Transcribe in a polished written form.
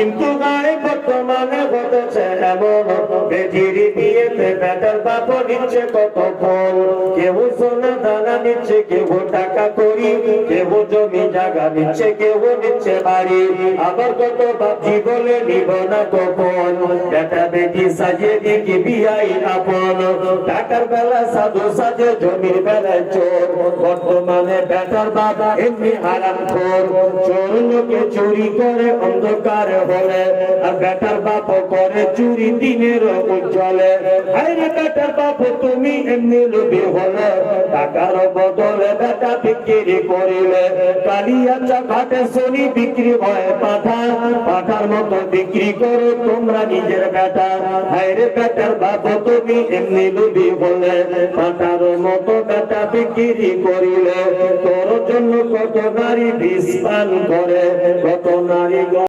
কিন্তু গায়ে বর্তমানে ঘটেছে এমন, বেটির বিয়েতে বেটার বাপ নিচ্ছে কত ফল। কেউ সোনা দানা নিচ্ছে, কেউ টাকা করি, কেউ জমি জায়গা নিচ্ছে, কেউ নিচ্ছে বাড়ি। আবার কত বাপজি বলে নিব না কখন, বেটা বেটি সাজিয়ে দিকে বিয়াই আপন। টাকার বেলা সাধু সাজে, জমির বেলায় চোর। বর্তমানে বেটার বাবা এমনি হারামখোর। চোর লোকে চুরি করে অন্ধকার হলে, আর বেটার বাপ করে চুরি দিনের উজ্জ্বলে। আরে বেটার বাপ তুমি এমনি লোভী হলে, টাকার বদলে বেটা বিক্রি করিলে। কালিয়াচা ঘাটে শনি বিক্রি হয় পাঠা, পাঠার মতো বিক্রি করো তোমরা নিজের বেটা। আরে বেটার বাপ তুমি এমনি লোভী হলে, পাঠার মতো বেটা বিক্রি করিলে। তোর জন্য কত নারী বিষ পান করে, কত নারী